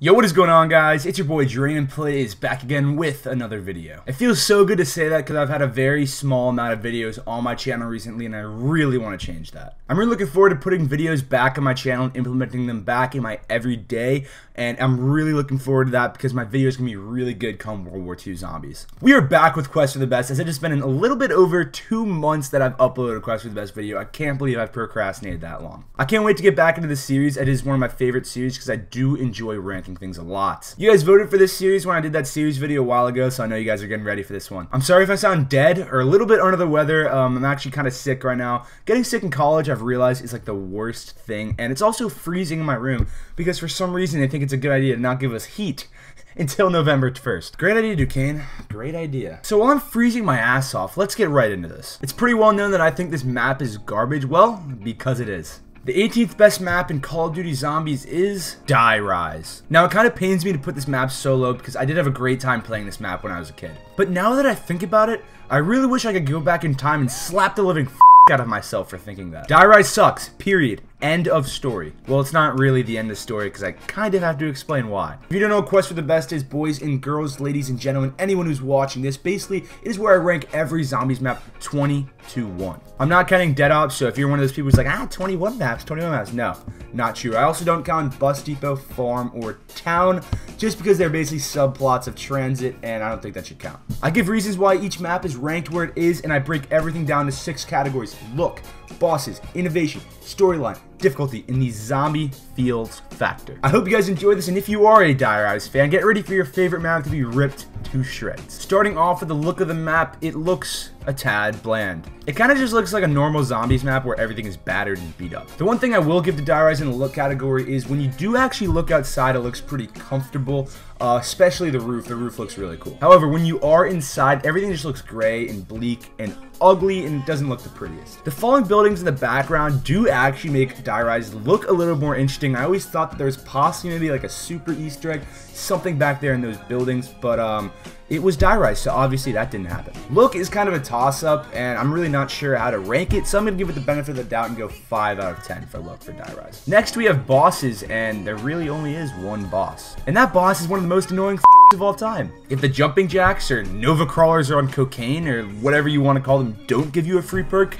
Yo, what is going on, guys? It's your boy Drainen Playz back again with another video. It feels so good to say that because I've had a very small amount of videos on my channel recently and I really want to change that. I'm really looking forward to putting videos back on my channel and implementing them back in my everyday, and I'm really looking forward to that because my videos can be really good come World War II zombies. We are back with Quest for the Best as it has been a little bit over 2 months that I've uploaded a Quest for the Best video. I can't believe I've procrastinated that long. I can't wait to get back into this series. It is one of my favorite series because I do enjoy ranking things a lot. You guys voted for this series when I did that series video a while ago, so I know you guys are getting ready for this one. I'm sorry if I sound dead or a little bit under the weather. I'm actually kind of sick right now. Getting sick in college, I've realized, is like the worst thing, and it's also freezing in my room because for some reason they think it's a good idea to not give us heat until November 1st. Great idea, Duquesne. Great idea. So while I'm freezing my ass off, let's get right into this. It's pretty well known that I think this map is garbage. Well, because it is. The 18th best map in Call of Duty Zombies is Die Rise. Now, it kind of pains me to put this map so low because I did have a great time playing this map when I was a kid. But now that I think about it, I really wish I could go back in time and slap the living out of myself for thinking that. Die Rise sucks, period. End of story. Well, it's not really the end of story because I kind of have to explain why. If you don't know what Quest for the Best is, boys and girls, ladies and gentlemen, anyone who's watching this, basically, it is where I rank every zombies map 20-1. I'm not counting Dead Ops, so if you're one of those people who's like, 21 maps, no, not true. I also don't count Bus Depot, Farm, or Town, just because they're basically subplots of transit, and I don't think that should count. I give reasons why each map is ranked where it is, and I break everything down to 6 categories. Look, bosses, innovation, storyline, difficulty, and the zombie feels factor. I hope you guys enjoyed this, and if you are a Die Rise fan, get ready for your favorite map to be ripped to shreds. Starting off with the look of the map, it looks a tad bland. It kind of just looks like a normal zombies map where everything is battered and beat up. The one thing I will give to Die Rise in the look category is when you do actually look outside, it looks pretty comfortable, especially the roof. The roof looks really cool. However, when you are inside, everything just looks gray and bleak and ugly and doesn't look the prettiest. The falling buildings in the background do actually make Die Rise look a little more interesting. I always thought that there was possibly maybe like a super Easter egg, something back there in those buildings, but it was Die Rise, so obviously that didn't happen. Look is kind of a toss-up, and I'm really not sure how to rank it, so I'm going to give it the benefit of the doubt and go 5 out of 10 for look for Die Rise. Next, we have bosses, and there really only is one boss. And that boss is one of the most annoying of all time. If the jumping jacks or Nova crawlers are on cocaine or whatever you want to call them don't give you a free perk,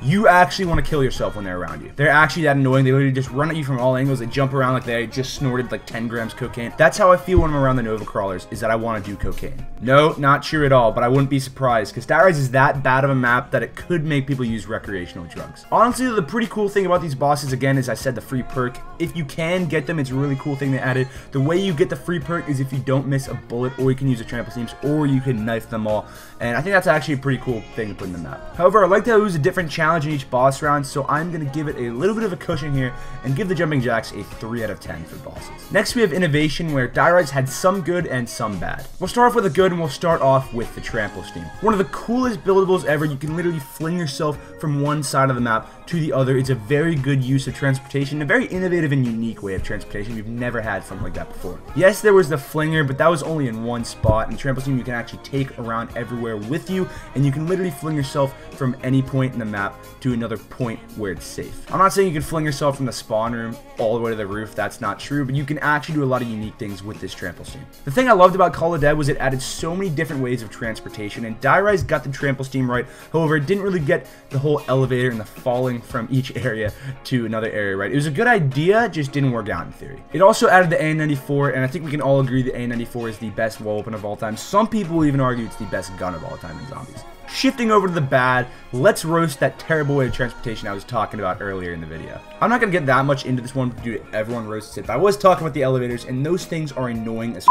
you actually want to kill yourself when they're around you. They're actually that annoying. They literally just run at you from all angles. They jump around like they just snorted like 10 grams cocaine. That's how I feel when I'm around the Nova crawlers, is that I want to do cocaine. No, not true at all, but I wouldn't be surprised because Die Rise is that bad of a map that it could make people use recreational drugs. Honestly, the pretty cool thing about these bosses, again, is I said the free perk. If you can get them, it's a really cool thing they added. The way you get the free perk is if you don't miss a bullet, or you can use a trample teams, or you can knife them all. And I think that's actually a pretty cool thing to put in the map. However, I like to use a different challenge in each boss round, so I'm going to give it a little bit of a cushion here and give the jumping jacks a 3 out of 10 for bosses. Next, we have innovation, where Die Rise had some good and some bad. We'll start off with the good, and we'll start off with the trample steam. One of the coolest buildables ever. You can literally fling yourself from one side of the map to the other. It's a very good use of transportation, a very innovative and unique way of transportation. We've never had something like that before. Yes, there was the flinger, but that was only in one spot, and the trample steam you can actually take around everywhere with you, and you can literally fling yourself from any point in the map to another point where it's safe. I'm not saying you can fling yourself from the spawn room all the way to the roof. That's not true, but you can actually do a lot of unique things with this trample steam. The thing I loved about Call of Dead was it added so many different ways of transportation, and Die Rise got the trample steam right. However, it didn't really get the whole elevator and the falling from each area to another area right. It was a good idea, just didn't work out in theory. It also added the A94, and I think we can all agree the A94 is the best wall open of all time. Some people will even argue it's the best gun of all time in zombies. Shifting over to the bad, let's roast that terrible way of transportation I was talking about earlier in the video. I'm not going to get that much into this one due to everyone roasts it, but I was talking about the elevators, and those things are annoying as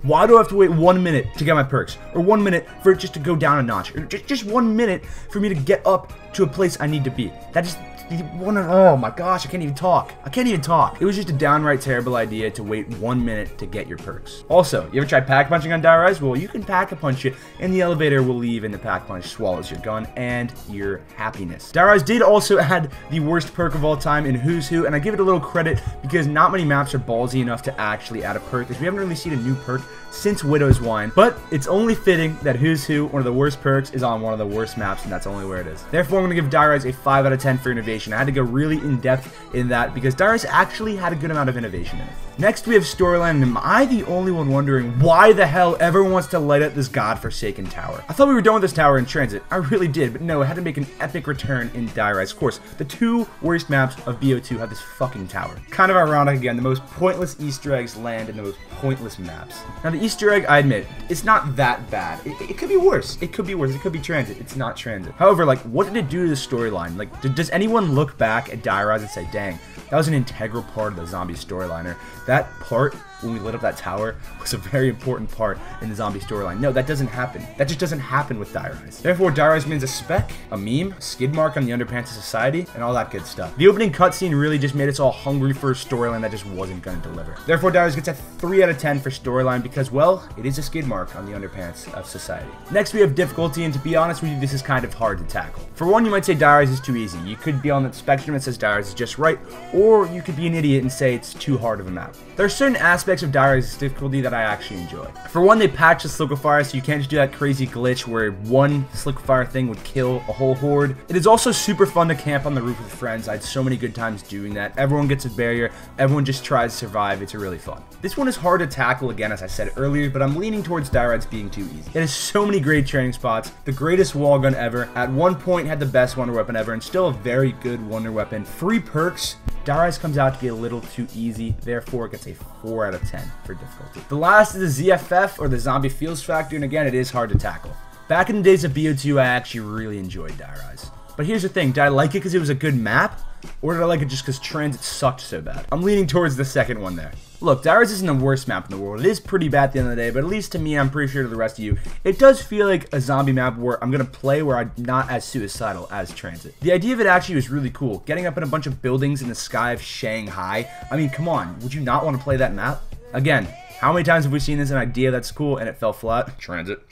Why do I have to wait 1 minute to get my perks? Or 1 minute for it just to go down a notch? Or just 1 minute for me to get up to a place I need to be? That just... Oh my gosh, I can't even talk. It was just a downright terrible idea to wait 1 minute to get your perks. Also, you ever tried pack punching on Die Rise? Well, you can pack a punch it, and the elevator will leave, and the pack punch swallows your gun and your happiness. Die Rise did also add the worst perk of all time in Who's Who, and I give it a little credit because not many maps are ballsy enough to actually add a perk, because we haven't really seen a new perk since Widow's Wine, but it's only fitting that Who's Who, one of the worst perks, is on one of the worst maps, and that's only where it is. Therefore, I'm going to give Die Rise a 5 out of 10 for innovation. I had to go really in depth in that because Die Rise actually had a good amount of innovation in it. Next we have storyline, and am I the only one wondering why the hell everyone wants to light up this godforsaken tower? I thought we were done with this tower in Transit. I really did, but no, it had to make an epic return in Dire Rise. Of course, the two worst maps of BO2 have this fucking tower. Kind of ironic again, the most pointless Easter eggs land in the most pointless maps. Now the Easter egg, I admit, it's not that bad. It could be worse. It could be worse. It could be Transit. It's not Transit. However, like, what did it do to the storyline? Like, does anyone look back at Dire Rise and say, dang, that was an integral part of the zombie storyline, or that part when we lit up that tower was a very important part in the zombie storyline? No, that doesn't happen. That just doesn't happen with Dire Rise. Therefore, Dire Rise means a speck, a meme, a skid mark on the underpants of society, and all that good stuff. The opening cutscene really just made us all hungry for a storyline that just wasn't going to deliver. Therefore, Dire Rise gets a 3 out of 10 for storyline because, well, it is a skid mark on the underpants of society. Next, we have difficulty, and to be honest with you, this is kind of hard to tackle. For one, you might say Dire Rise is too easy. You could be on the spectrum that says Dire Rise is just right, or you could be an idiot and say it's too hard of a map. There are certain aspects of Dire Rise's difficulty that I actually enjoy. For one, they patched the slick fire, so you can't just do that crazy glitch where one slick fire thing would kill a whole horde. It is also super fun to camp on the roof with friends. I had so many good times doing that. Everyone gets a barrier, everyone just tries to survive. It's really fun. This one is hard to tackle again, as I said earlier, but I'm leaning towards Dire Rise being too easy. It has so many great training spots, the greatest wall gun ever, at one point had the best wonder weapon ever, and still a very good wonder weapon. Free perks. Dire Rise comes out to be a little too easy, therefore it gets a 4 out of 10 for difficulty. The last is the ZFF, or the Zombie Feels Factor, and again, it is hard to tackle. Back in the days of BO2, I actually really enjoyed Dire Rise. But here's the thing, did I like it because it was a good map, or did I like it just because Transit sucked so bad? I'm leaning towards the second one there. Look, Dire Rise isn't the worst map in the world. It is pretty bad at the end of the day, but at least to me, I'm pretty sure to the rest of you, it does feel like a zombie map where I'm going to play where I'm not as suicidal as Transit. The idea of it actually was really cool. Getting up in a bunch of buildings in the sky of Shanghai. I mean, come on, would you not want to play that map? Again, how many times have we seen this an idea that's cool and it fell flat? Transit.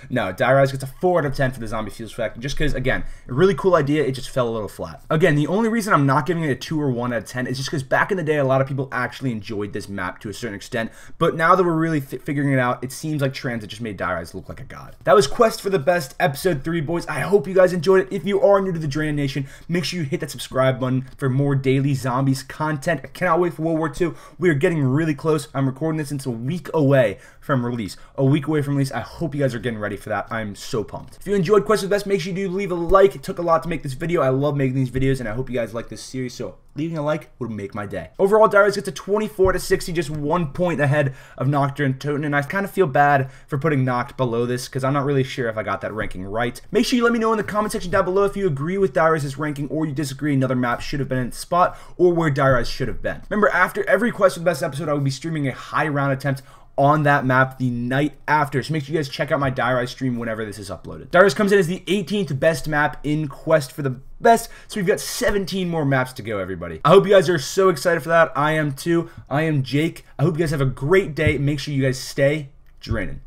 No, Dire Rise gets a 4 out of 10 for the Zombie Feels Factor, just because, again, a really cool idea, it just fell a little flat. Again, the only reason I'm not giving it a 2 or 1 out of 10 is just because back in the day, a lot of people actually enjoyed this map to a certain extent, but now that we're really figuring it out, it seems like Transit just made Dire Rise look like a god. That was Quest for the Best, Episode 3, boys. I hope you guys enjoyed it. If you are new to the Drainen Nation, make sure you hit that subscribe button for more daily zombies content. I cannot wait for World War II. We are getting really close. I'm recording this into a week away from release. A week away from release. I hope you guys are getting ready for that. I'm so pumped. If you enjoyed Quest for the Best, make sure you do leave a like. It took a lot to make this video. I love making these videos, and I hope you guys like this series, so leaving a like would make my day. Overall, Dire Rise gets a 24 to 60, just 1 point ahead of Nocturne and Toten, and I kind of feel bad for putting Noct below this, because I'm not really sure if I got that ranking right. Make sure you let me know in the comment section down below if you agree with Dire Rise's ranking, or you disagree another map should have been in its spot, or where Dire Rise should have been. Remember, after every Quest for the Best episode, I will be streaming a high round attempt on that map the night after, so make sure you guys check out my Dire Rise stream whenever this is uploaded. Dire Rise comes in as the 18th best map in Quest for the Best, so we've got 17 more maps to go, everybody. I hope you guys are so excited for that. I am too. I am Jake. I hope you guys have a great day. Make sure you guys stay Drainen.